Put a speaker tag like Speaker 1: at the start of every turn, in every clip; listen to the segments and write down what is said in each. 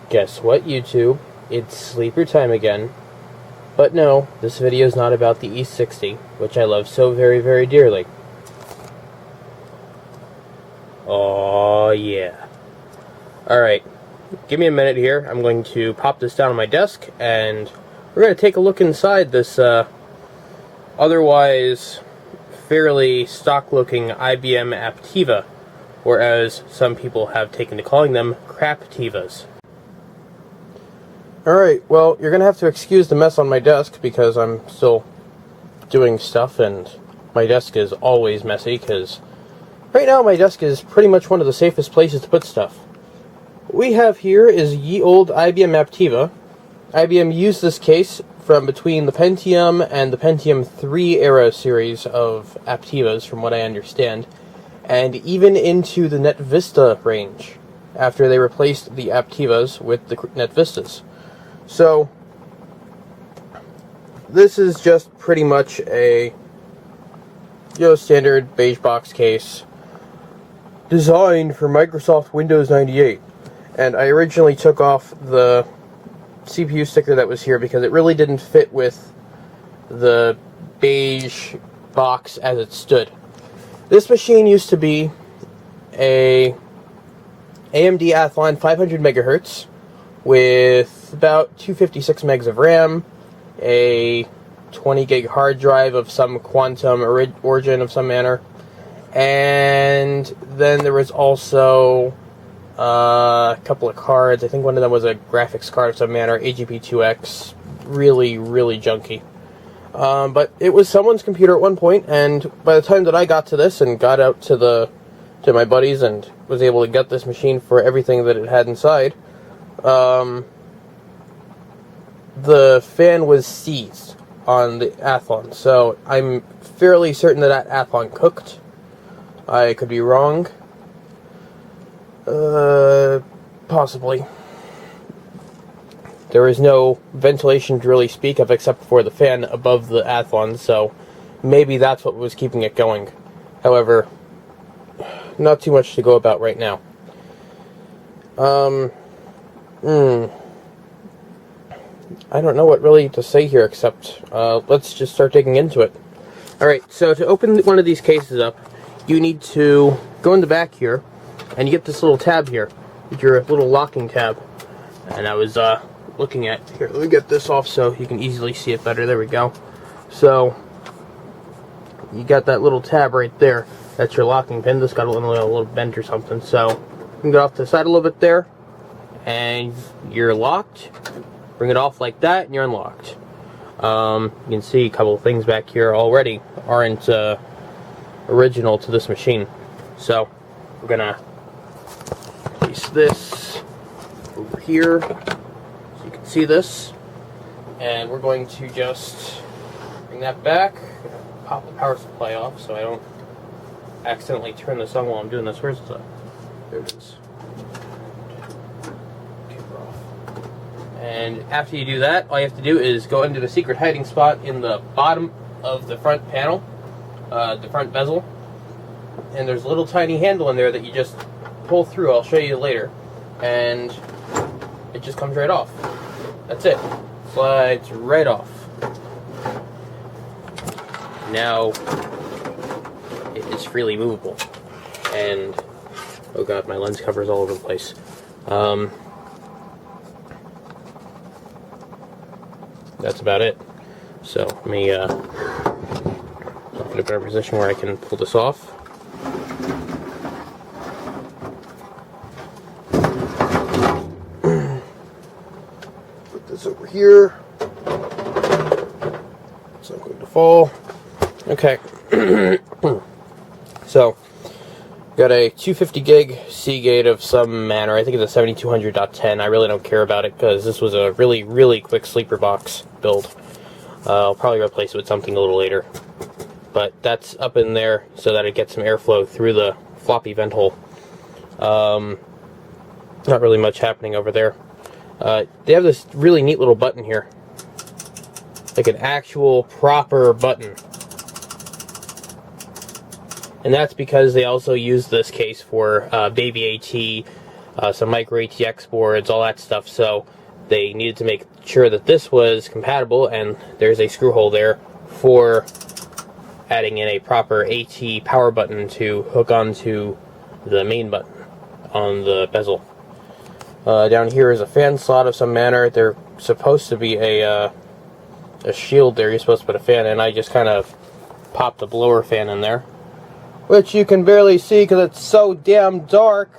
Speaker 1: Guess what, YouTube? It's sleeper time again. But no, this video is not about the E60, which I love so very, very dearly. Oh yeah. Alright, give me a minute here. I'm going to pop this down on my desk, and we're going to take a look inside this otherwise fairly stock-looking IBM Aptiva, or as some people have taken to calling them, Craptivas. Alright, well, you're going to have to excuse the mess on my desk because I'm still doing stuff, and my desk is always messy because right now my desk is pretty much one of the safest places to put stuff. What we have here is ye old IBM Aptiva. IBM used this case from between the Pentium and the Pentium 3 era series of Aptivas, from what I understand, and even into the NetVista range, after they replaced the Aptivas with the NetVistas. So, this is just pretty much a standard beige box case designed for Microsoft Windows 98. And I originally took off the CPU sticker that was here because it really didn't fit with the beige box as it stood. This machine used to be a AMD Athlon 500 MHz with about 256 megs of RAM, a 20 gig hard drive of some quantum origin of some manner, and then there was also a couple of cards. I think one of them was a graphics card of some manner, AGP2X, really, really junky. But it was someone's computer at one point, and by the time that I got to this and got out to my buddies and was able to get this machine for everything that it had inside, the fan was seized on the Athlon. So I'm fairly certain that Athlon cooked. I could be wrong. Possibly. There is no ventilation to really speak of except for the fan above the Athlon, so maybe that's what was keeping it going. However, not too much to go about right now. I don't know what really to say here except, let's just start digging into it. Alright, so to open one of these cases up, you need to go in the back here, and you get this little tab here, your little locking tab. And I was, looking at, here, let me get this off so you can easily see it better. There we go. So, you got that little tab right there. That's your locking pin. This got a little bent or something. So, you can get off to the side a little bit there, and you're locked. Bring it off like that, and you're unlocked. You can see a couple of things back here already aren't original to this machine. So, we're gonna place this over here so you can see this, and we're going to just bring that back, pop the power supply off so I don't accidentally turn this on while I'm doing this. Where's the, there it is. And after you do that, all you have to do is go into the secret hiding spot in the bottom of the front panel, the front bezel, and there's a little tiny handle in there that you just pull through. I'll show you later, and it just comes right off. That's it. Slides right off. Now it is freely movable, and oh god, my lens cover is all over the place. That's about it. So let me get a better position where I can pull this off. Put this over here. It's not going to fall. Okay. So, got a 250 gig Seagate of some manner. I think it's a 7200.10. I really don't care about it because this was a really, really quick sleeper box build. I'll probably replace it with something a little later. But that's up in there so that it gets some airflow through the floppy vent hole. Not really much happening over there. They have this really neat little button here. Like an actual proper button. And that's because they also use this case for Baby AT some micro ATX boards, all that stuff. So they needed to make sure that this was compatible, and there's a screw hole there for adding in a proper AT power button to hook onto the main button on the bezel. Down here is a fan slot of some manner. There's supposed to be a shield there you're supposed to put a fan in. I just kind of popped the blower fan in there, which you can barely see because it's so damn dark.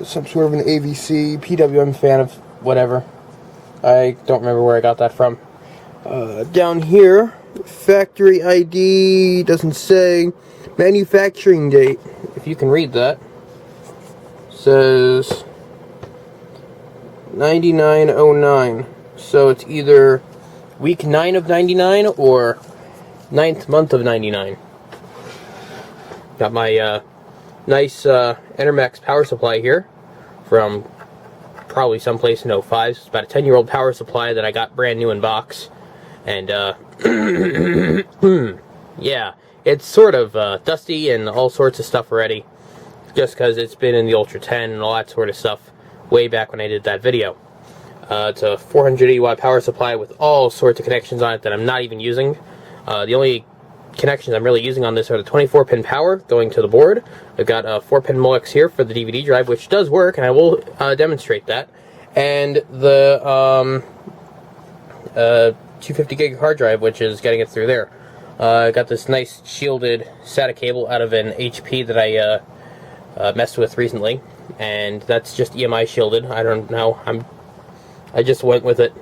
Speaker 1: Some sort of an AVC, PWM fan of whatever. I don't remember where I got that from. Down here, factory ID, doesn't say. Manufacturing date, if you can read that, says 9909. So it's either week 9 of 99 or 9th month of 99. Got my nice Enermax power supply here from probably someplace in 05. It's about a 10-year-old power supply that I got brand new in box. And yeah, it's sort of dusty and all sorts of stuff already, just because it's been in the Ultra 10 and all that sort of stuff way back when I did that video. It's a 480 watt power supply with all sorts of connections on it that I'm not even using. The only connections I'm really using on this are the 24-pin power going to the board. I've got a 4-pin Molex here for the DVD drive, which does work, and I will demonstrate that. And the 250 gig hard drive, which is getting it through there. I got this nice shielded SATA cable out of an HP that I messed with recently, and that's just EMI shielded. I don't know. I just went with it,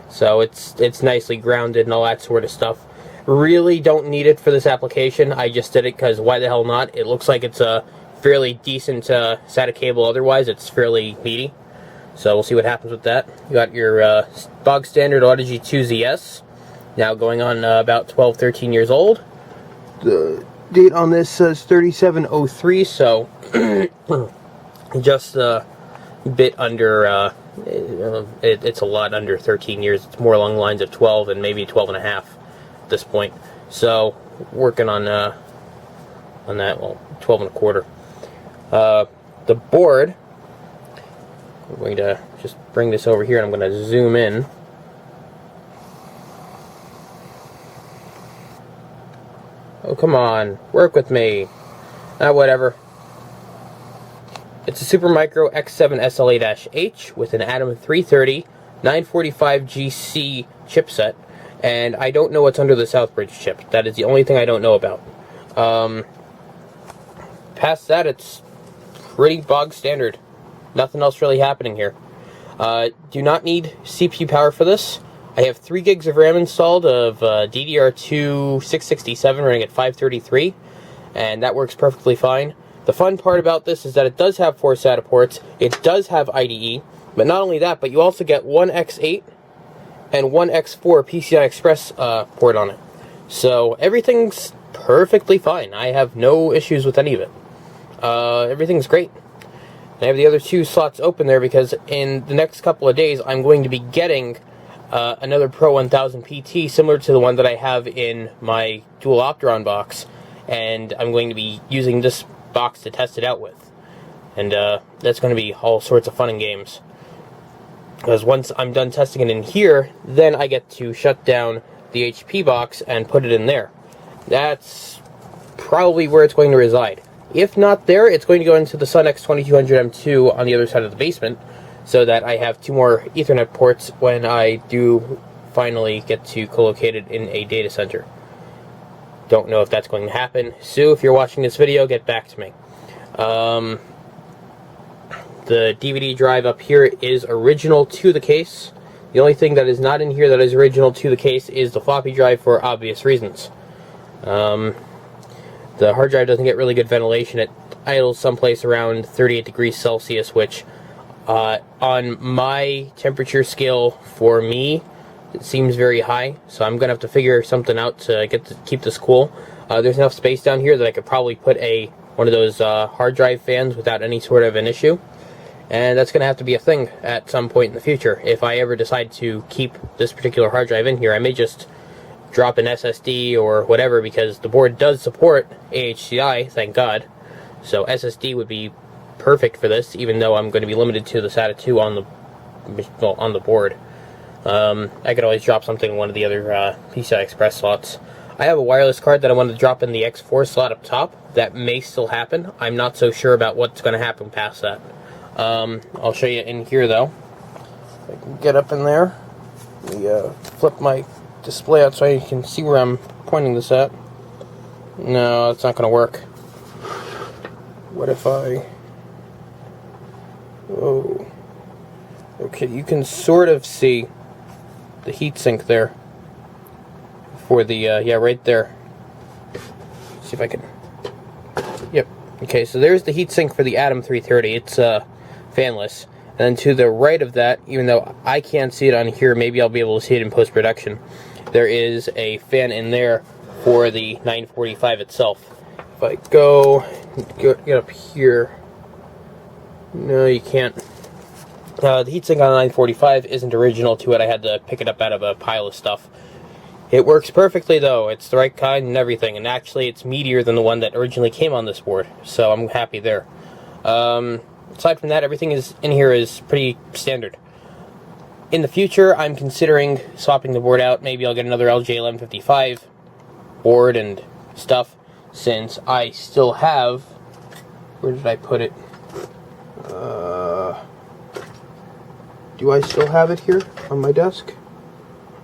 Speaker 1: so it's nicely grounded and all that sort of stuff. Really don't need it for this application. I just did it because why the hell not? It looks like it's a fairly decent SATA cable. Otherwise, it's fairly meaty. So we'll see what happens with that. You got your bog standard Audigy 2ZS, now going on about 12, 13 years old. The date on this says 3703, so just a bit under, it's a lot under 13 years. It's more along the lines of 12 and maybe 12 and a half at this point. So working on that, well, 12 and a quarter. The board, I'm going to just bring this over here and I'm going to zoom in. Oh, come on. Work with me. Whatever. It's a Supermicro X7 SLA-H with an Atom 330 945GC chipset, and I don't know what's under the Southbridge chip. That is the only thing I don't know about. Past that, it's pretty bog standard. Nothing else really happening here. Do not need CPU power for this. I have 3 gigs of RAM installed of DDR2 667 running at 533, and that works perfectly fine. The fun part about this is that it does have 4 SATA ports. It does have IDE, but not only that, but you also get one X8 and one X4 PCI Express port on it. So everything's perfectly fine. I have no issues with any of it. Everything's great. I have the other 2 slots open there because in the next couple of days I'm going to be getting another Pro 1000 PT similar to the one that I have in my dual Opteron box, and I'm going to be using this box to test it out with. And that's going to be all sorts of fun and games. Because once I'm done testing it in here, then I get to shut down the HP box and put it in there. That's probably where it's going to reside. If not there, it's going to go into the Sun X2200M2 on the other side of the basement, so that I have 2 more Ethernet ports when I do finally get to co-locate it in a data center. Don't know if that's going to happen. Sue, if you're watching this video, get back to me. The DVD drive up here is original to the case. The only thing that is not in here that is original to the case is the floppy drive for obvious reasons. The hard drive doesn't get really good ventilation. It idles someplace around 38 degrees Celsius, which on my temperature scale for me, it seems very high. So I'm going to have to figure something out to keep this cool. There's enough space down here that I could probably put one of those hard drive fans without any sort of an issue. And that's going to have to be a thing at some point in the future. If I ever decide to keep this particular hard drive in here, I may just drop an SSD or whatever, because the board does support AHCI, thank God. So SSD would be perfect for this, even though I'm going to be limited to the SATA 2 on the board. I could always drop something in one of the other PCI Express slots. I have a wireless card that I want to drop in the X4 slot up top. That may still happen. I'm not so sure about what's going to happen past that. I'll show you in here, though. I can get up in there. Let me flip my display out so you can see where I'm pointing this at. No, it's not going to work. What if I... Oh. Okay, you can sort of see the heatsink there. For the, yeah, right there. Let's see if I can... Yep. Okay, so there's the heatsink for the Atom 330. It's fanless. And then to the right of that, even though I can't see it on here, maybe I'll be able to see it in post-production, there is a fan in there for the 945 itself. If I get up here, no, you can't. The heatsink on the 945 isn't original to it. I had to pick it up out of a pile of stuff. It works perfectly, though. It's the right kind and everything, and actually it's meatier than the one that originally came on this board, so I'm happy there. Aside from that, everything in here is pretty standard. In the future, I'm considering swapping the board out. Maybe I'll get another LJ1155 board and stuff, since I still have... Where did I put it? Do I still have it here on my desk?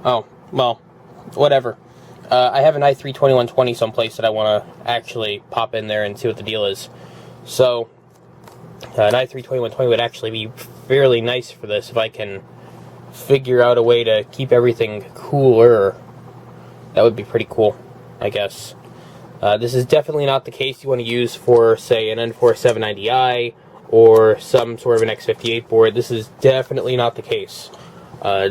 Speaker 1: Oh, well, whatever. I have an i3-2120 someplace that I want to actually pop in there and see what the deal is. So, an i3-2120 would actually be fairly nice for this if I can figure out a way to keep everything cooler. That would be pretty cool, I guess. This is definitely not the case you want to use for, say, an N4790i or some sort of an X58 board. This is definitely not the case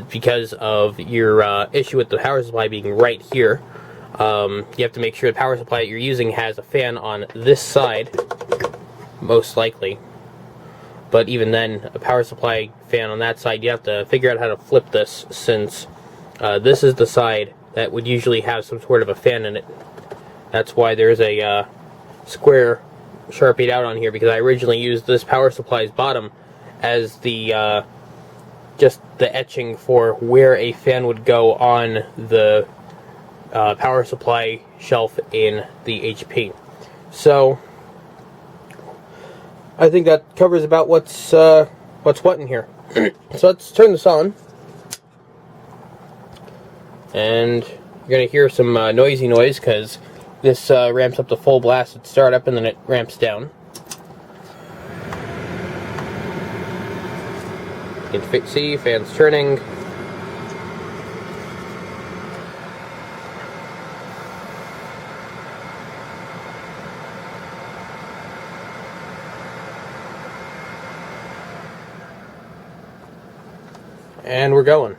Speaker 1: because of your issue with the power supply being right here. You have to make sure the power supply that you're using has a fan on this side, most likely. But even then, a power supply fan on that side, you have to figure out how to flip this, since this is the side that would usually have some sort of a fan in it. That's why there's a square sharpied out on here, because I originally used this power supply's bottom as the just the etching for where a fan would go on the power supply shelf in the HP. So I think that covers about what's what in here. So let's turn this on, and you're gonna hear some noisy noise because this ramps up to full blast at startup, and then it ramps down. You can see fans turning. And we're going.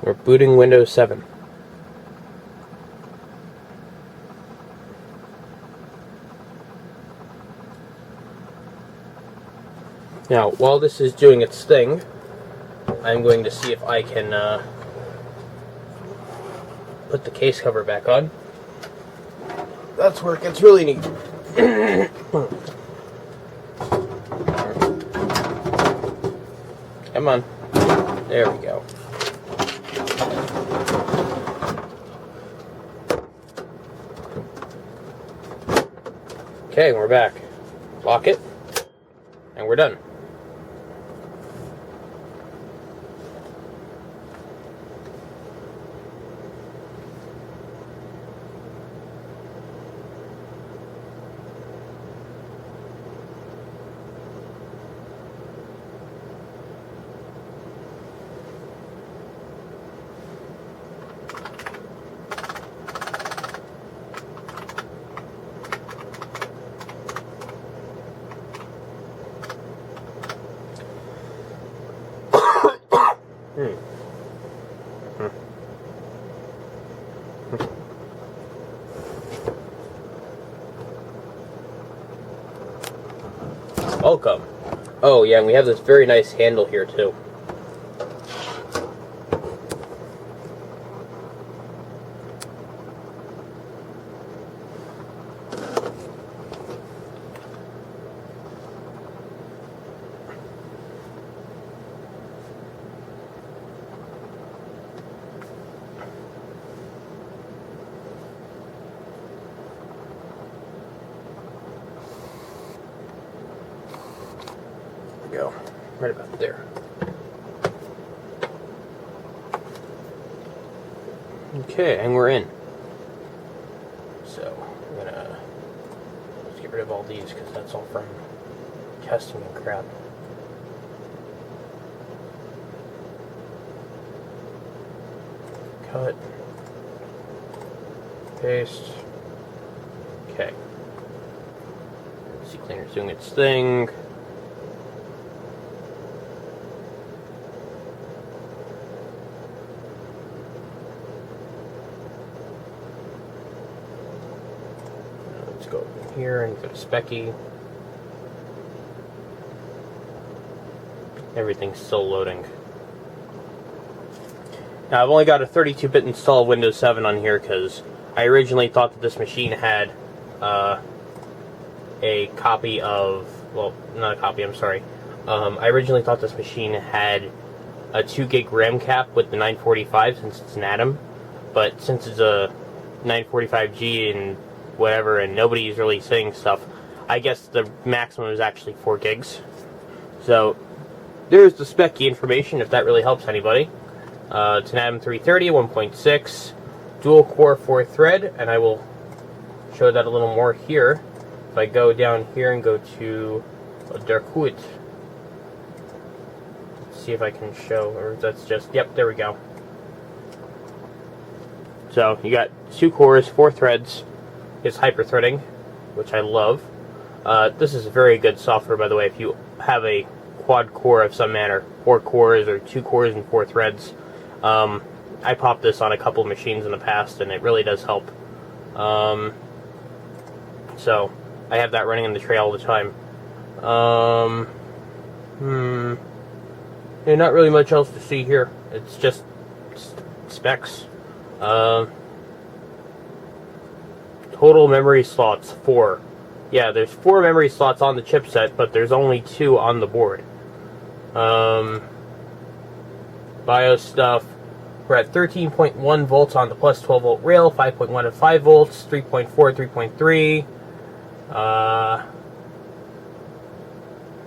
Speaker 1: We're booting Windows 7. Now, while this is doing its thing, I'm going to see if I can put the case cover back on. That's where it gets really neat. Come on. There we go. Okay, we're back. Lock it, and we're done. Welcome. Oh yeah, and we have this very nice handle here too. we go. Right about there. Okay, and we're in. So, I'm gonna just get rid of all these because that's all from testing and crap. Cut. Paste. Okay. CCleaner's doing its thing. Let's go over here and go to Specky. Everything's still loading. Now, I've only got a 32-bit install of Windows 7 on here because I originally thought that this machine had a copy of, well, not a copy, I'm sorry. I originally thought this machine had a 2 gig RAM cap with the 945 since it's an Atom, but since it's a 945G and whatever, and nobody's really saying stuff, I guess the maximum is actually 4 gigs. So, there's the spec information if that really helps anybody. It's an Atom 330, 1.6, dual core 4 thread, and I will show that a little more here. If I go down here and go to Direct3d, see if I can show, or that's just, yep, there we go. So you got 2 cores, 4 threads. It's hyper-threading, which I love. This is very good software, by the way, if you have a quad core of some manner, 4 cores or 2 cores and 4 threads. I popped this on a couple of machines in the past, and it really does help. So I have that running in the tray all the time. Yeah, not really much else to see here. It's just specs. Total memory slots 4. Yeah, there's 4 memory slots on the chipset, but there's only 2 on the board. BIOS stuff. We're at 13.1 volts on the plus 12 volt rail, 5.1 and 5 volts, 3.4, 3.3.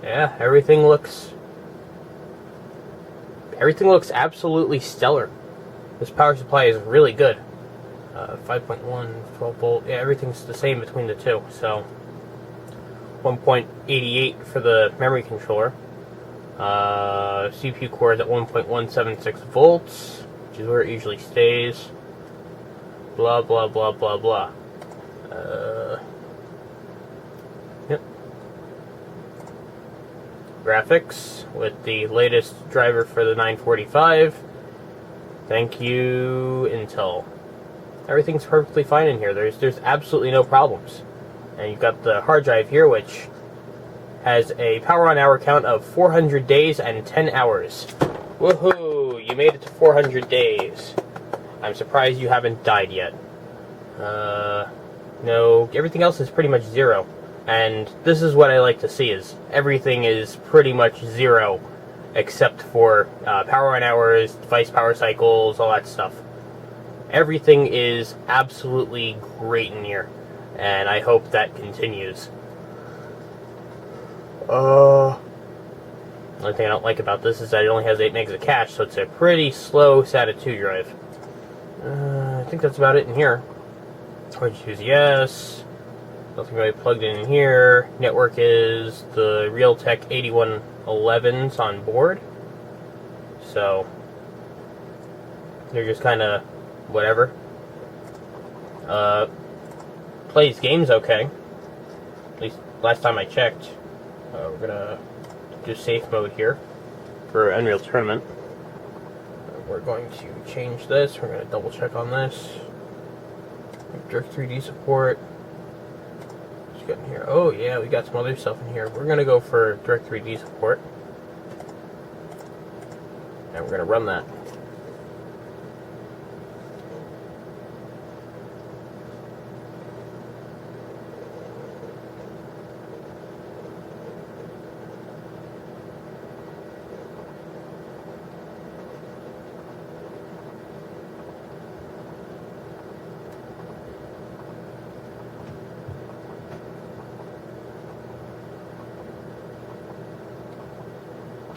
Speaker 1: Yeah, everything looks absolutely stellar. This power supply is really good. 5.1, 12 volt, yeah, everything's the same between the two. So 1.88 for the memory controller. CPU core is at 1.176 volts, which is where it usually stays. Blah, blah, blah, blah, blah. Yep. Graphics with the latest driver for the 945. Thank you, Intel. Everything's perfectly fine in here. There's absolutely no problems. And you've got the hard drive here, which has a power on hour count of 400 days and 10 hours. Woohoo! You made it to 400 days. I'm surprised you haven't died yet. No, everything else is pretty much 0. And this is what I like to see, is everything is pretty much 0, except for power on hours, device power cycles, all that stuff. Everything is absolutely great in here, and I hope that continues. The only thing I don't like about this is that it only has 8 megs of cache, so it's a pretty slow SATA 2 drive. I think that's about it in here. Storage choose yes. Nothing really plugged in here. Network is the Realtek 8111s on board. So they're just kind of whatever. Plays games okay. At least last time I checked. We're gonna do safe mode here for Unreal Tournament. We're going to change this. We're gonna double check on this. Direct3d Support. What's got in here? Oh yeah, we got some other stuff in here. We're gonna go for Direct3d Support, and we're gonna run that.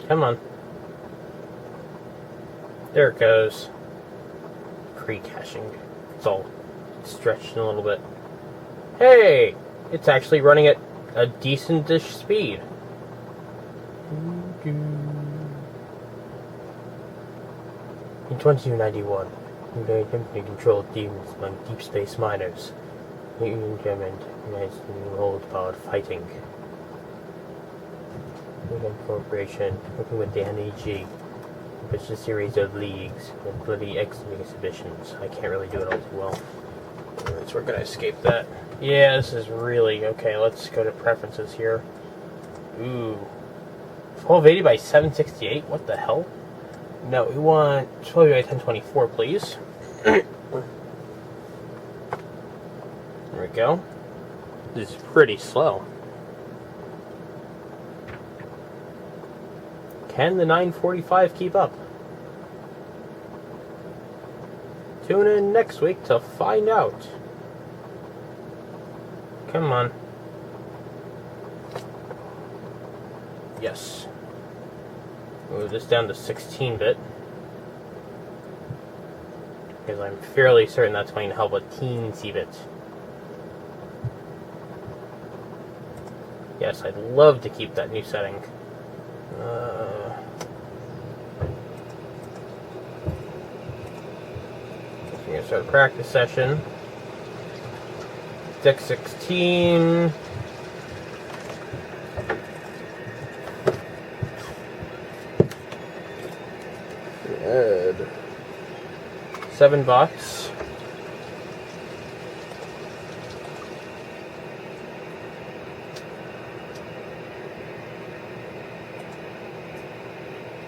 Speaker 1: Come on. There it goes. Pre-caching. It's all stretched a little bit. Hey! It's actually running at a decent-ish speed. In 2291, the company controlled demons among deep space miners. The Union government organized a world about fighting. The corporation, working with the NEG, which a series of leagues and bloody exhibitions. I can't really do it all too well. Alright, so we're gonna escape that. Yeah, this is really okay. Let's go to preferences here. Ooh, 1280 by 768. What the hell? No, we want 1280 by 1024, please. There we go. This is pretty slow. Can the 945 keep up? Tune in next week to find out. Come on. Yes. Move this down to 16-bit. Because I'm fairly certain that's going to help a teensy bit. Yes, I'd love to keep that new setting. We're going to start a practice session. Deck 16. Add $7.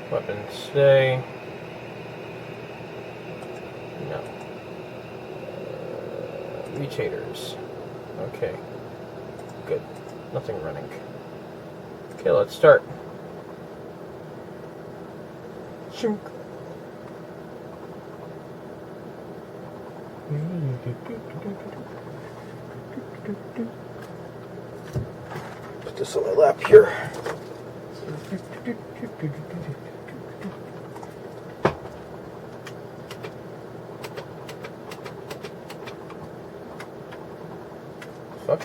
Speaker 1: Weapon stay. No. Mutators. Okay. Good. Nothing running. Okay, let's start. Shunk. Put this on my lap here. Fuck.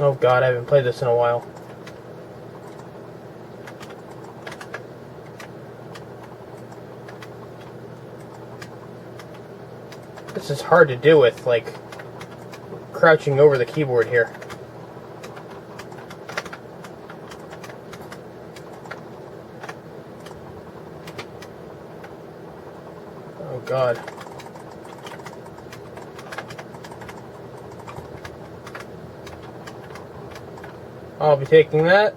Speaker 1: Oh god, I haven't played this in a while. This is hard to do with, like, crouching over the keyboard here. Oh god. I'll be taking that.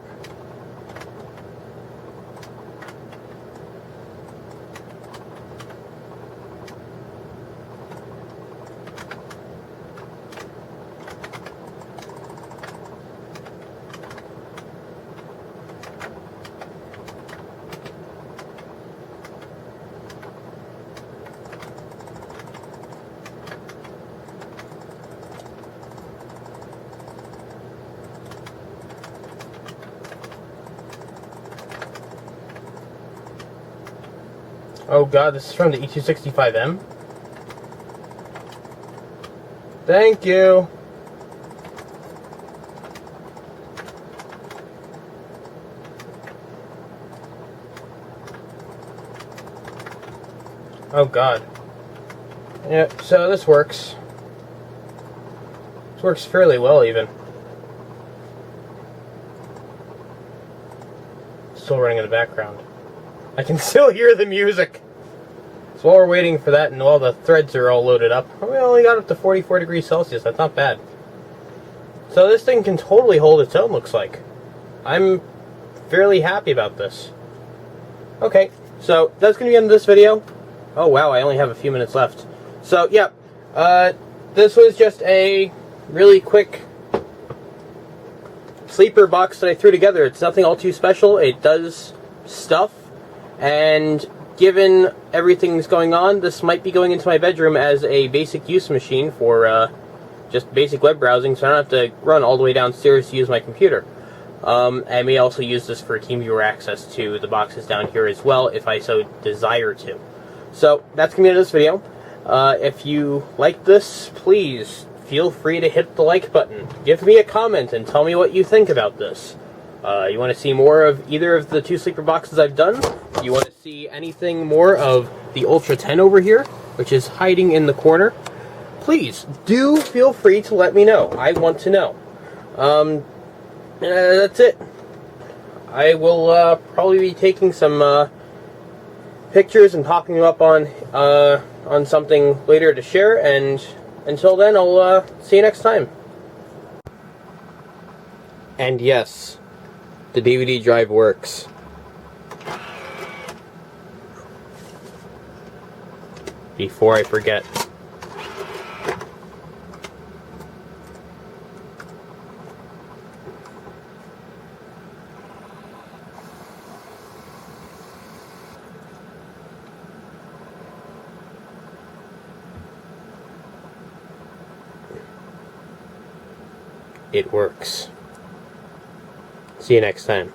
Speaker 1: Oh god, this is from the E265M? Thank you! Oh god. Yep, so this works. This works fairly well, even. Still running in the background. I can still hear the music. So while we're waiting for that and all the threads are all loaded up, we only got up to 44 degrees Celsius. That's not bad. So this thing can totally hold its own, looks like. I'm fairly happy about this. Okay, so that's going to be the end of this video. Oh wow, I only have a few minutes left. So yeah, this was just a really quick sleeper box that I threw together. It's nothing all too special. It does stuff, and given everything that's going on, this might be going into my bedroom as a basic use machine for just basic web browsing, so I don't have to run all the way downstairs to use my computer. I may also use this for TeamViewer access to the boxes down here as well, if I so desire to. So, that's going to be it of this video. If you like this, please feel free to hit the like button. Give me a comment and tell me what you think about this. You want to see more of either of the two sleeper boxes I've done? You want to see anything more of the Ultra 10 over here, which is hiding in the corner? Please, do feel free to let me know. I want to know. That's it. I will probably be taking some pictures and popping them up on something later to share, and until then, I'll see you next time. And yes, the DVD drive works. Before I forget. It works. See you next time.